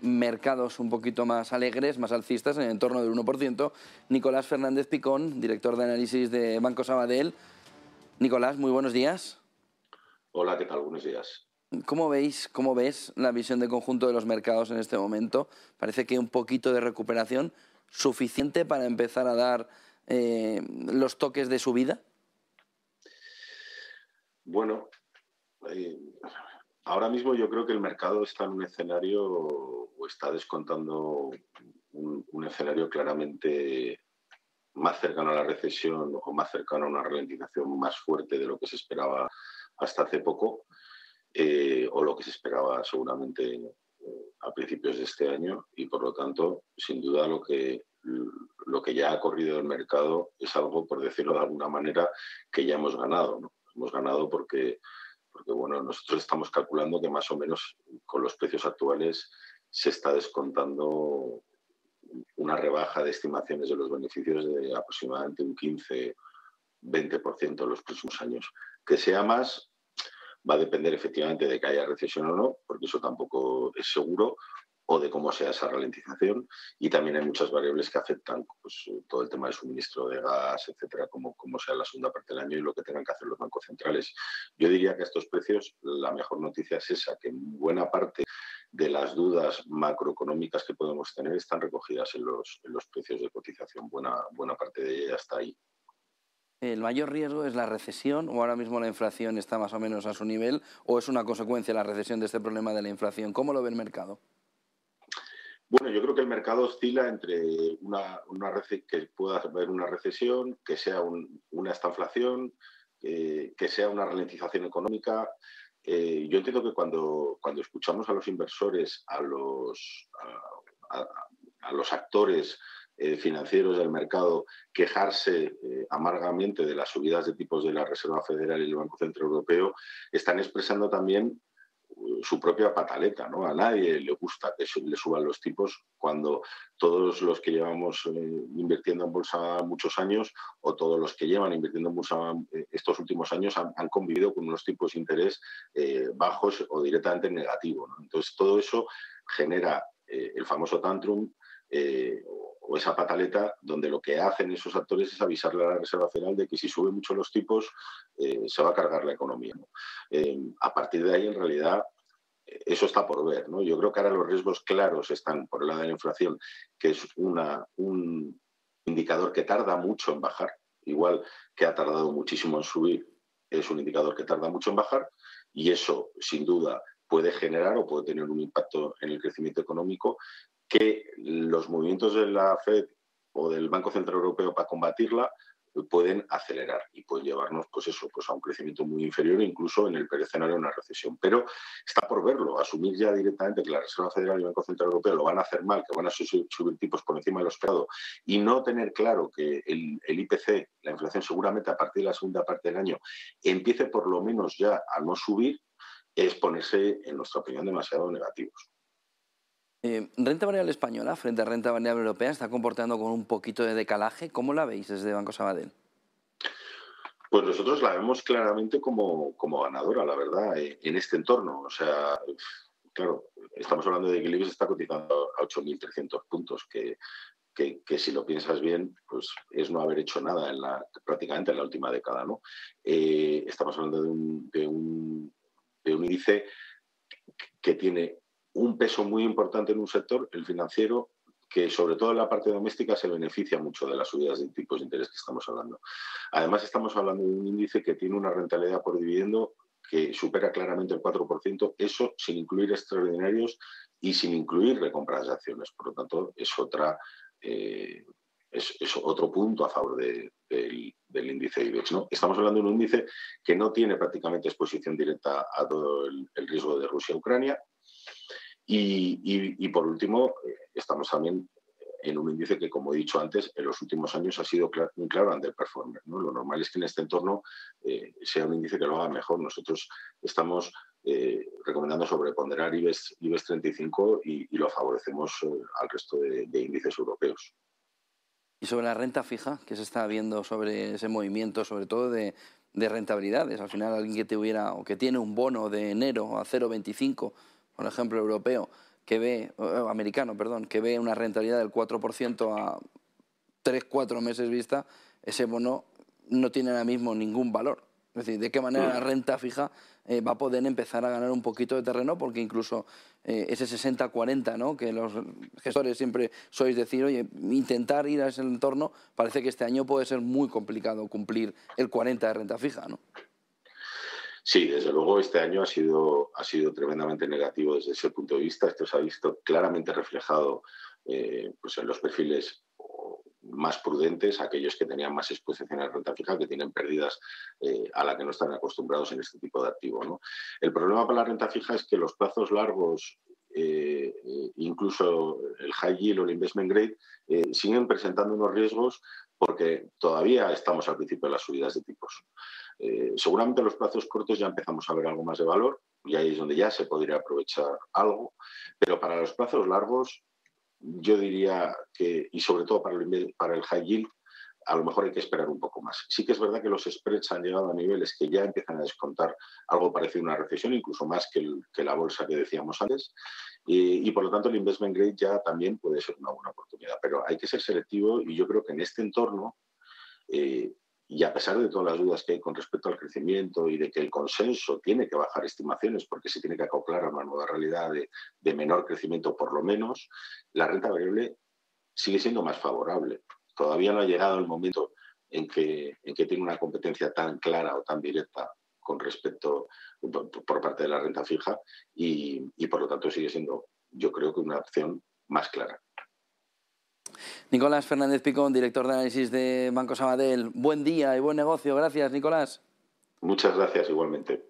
mercados un poquito más alegres, más alcistas, en el entorno del 1%. Nicolás Fernández Picón, director de análisis de Banco Sabadell. Nicolás, muy buenos días. Hola, ¿qué tal? Buenos días. ¿Cómo ves la visión de conjunto de los mercados en este momento? Parece que un poquito de recuperación suficiente para empezar a dar los toques de subida. Bueno, ahora mismo yo creo que el mercado está en un escenario o está descontando un escenario claramente más cercano a la recesión o más cercano a una ralentización más fuerte de lo que se esperaba hasta hace poco, o lo que se esperaba seguramente a principios de este año, y por lo tanto, sin duda, lo que ya ha corrido el mercado es algo, por decirlo de alguna manera, que ya hemos ganado, ¿no? Hemos ganado porque bueno, nosotros estamos calculando que más o menos con los precios actuales se está descontando una rebaja de estimaciones de los beneficios de aproximadamente un 15-20% en los próximos años. Que sea más va a depender efectivamente de que haya recesión o no, porque eso tampoco es seguro, o de cómo sea esa ralentización, y también hay muchas variables que afectan, pues, todo el tema del suministro de gas, etcétera, cómo sea la segunda parte del año y lo que tengan que hacer los bancos centrales. Yo diría que a estos precios la mejor noticia es esa, que buena parte de las dudas macroeconómicas que podemos tener están recogidas en los precios de cotización. Buena parte de ella está ahí. ¿El mayor riesgo es la recesión o ahora mismo la inflación está más o menos a su nivel o es una consecuencia la recesión de este problema de la inflación? ¿Cómo lo ve el mercado? Bueno, yo creo que el mercado oscila entre que pueda haber una recesión, que sea una estanflación, que sea una ralentización económica. Yo entiendo que cuando escuchamos a los inversores, a los actores financieros del mercado quejarse amargamente de las subidas de tipos de la Reserva Federal y el Banco Central Europeo, están expresando también su propia pataleta, ¿no? A nadie le gusta que le suban los tipos cuando todos los que llevamos invirtiendo en bolsa muchos años, o todos los que llevan invirtiendo en bolsa estos últimos años han convivido con unos tipos de interés bajos o directamente negativos, ¿no? Entonces todo eso genera el famoso tantrum, o esa pataleta, donde lo que hacen esos actores es avisarle a la Reserva Federal de que si suben mucho los tipos se va a cargar la economía, ¿no? A partir de ahí, en realidad, eso está por ver, ¿no? Yo creo que ahora los riesgos claros están por el lado de la inflación, que es un indicador que tarda mucho en bajar, igual que ha tardado muchísimo en subir, es un indicador que tarda mucho en bajar, y eso, sin duda, puede generar o puede tener un impacto en el crecimiento económico, que los movimientos de la FED o del Banco Central Europeo para combatirla pueden acelerar y pueden llevarnos pues a un crecimiento muy inferior, incluso en el peor escenario de una recesión. Pero está por verlo. Asumir ya directamente que la Reserva Federal y el Banco Central Europeo lo van a hacer mal, que van a subir tipos por encima de lo esperado, y no tener claro que el IPC, la inflación, seguramente a partir de la segunda parte del año empiece por lo menos ya a no subir, es ponerse, en nuestra opinión, demasiado negativos. Renta variable española frente a renta variable europea está comportando con un poquito de decalaje. ¿Cómo la veis desde Banco Sabadell? Pues nosotros la vemos claramente como ganadora, la verdad, en este entorno. O sea, claro, estamos hablando de que el IBEX está cotizando a 8.300 puntos, que si lo piensas bien, pues es no haber hecho nada prácticamente en la última década, ¿no? Estamos hablando de un índice que tiene un peso muy importante en un sector, el financiero, que sobre todo en la parte doméstica se beneficia mucho de las subidas de tipos de interés que estamos hablando. Además, estamos hablando de un índice que tiene una rentabilidad por dividendo que supera claramente el 4%, eso sin incluir extraordinarios y sin incluir recompras de acciones. Por lo tanto, es otro punto a favor del índice IBEX, ¿no? Estamos hablando de un índice que no tiene prácticamente exposición directa a todo el riesgo de Rusia-Ucrania. Y por último, estamos también en un índice que, como he dicho antes, en los últimos años ha sido un claro underperformer, ¿no? Lo normal es que en este entorno sea un índice que lo haga mejor. Nosotros estamos recomendando sobreponderar IBEX 35 y lo favorecemos al resto de índices europeos. Y sobre la renta fija, ¿qué se está viendo sobre ese movimiento, sobre todo de rentabilidades? Al final, alguien que tuviera o que tiene un bono de enero a 0,25, por ejemplo, europeo, americano, perdón, que ve una rentabilidad del 4% a 3-4 meses vista, ese bono no tiene ahora mismo ningún valor. Es decir, ¿de qué manera la renta fija va a poder empezar a ganar un poquito de terreno? Porque incluso ese 60-40, ¿no?, que los gestores siempre sois decir, oye, intentar ir a ese entorno, parece que este año puede ser muy complicado cumplir el 40 de renta fija, ¿no? Sí, desde luego este año ha sido tremendamente negativo desde ese punto de vista. Esto se ha visto claramente reflejado pues en los perfiles más prudentes, aquellos que tenían más exposición a la renta fija, que tienen pérdidas a la que no están acostumbrados en este tipo de activo, ¿no? El problema para la renta fija es que los plazos largos, incluso el high yield o el investment grade, siguen presentando unos riesgos porque todavía estamos al principio de las subidas de tipos. Seguramente en los plazos cortos ya empezamos a ver algo más de valor y ahí es donde ya se podría aprovechar algo, pero para los plazos largos yo diría que, y sobre todo para el high yield, a lo mejor hay que esperar un poco más. Sí que es verdad que los spreads han llegado a niveles que ya empiezan a descontar algo parecido a una recesión, incluso más que la bolsa que decíamos antes, y por lo tanto el investment grade ya también puede ser una buena oportunidad. Pero hay que ser selectivo y yo creo que en este entorno, y a pesar de todas las dudas que hay con respecto al crecimiento y de que el consenso tiene que bajar estimaciones porque se tiene que acoplar a una nueva realidad de menor crecimiento por lo menos, la renta variable sigue siendo más favorable. Todavía no ha llegado el momento en que tiene una competencia tan clara o tan directa con respecto por parte de la renta fija y por lo tanto sigue siendo, yo creo que una opción más clara. Nicolás Fernández Picón, director de análisis de Banco Sabadell. Buen día y buen negocio. Gracias, Nicolás. Muchas gracias igualmente.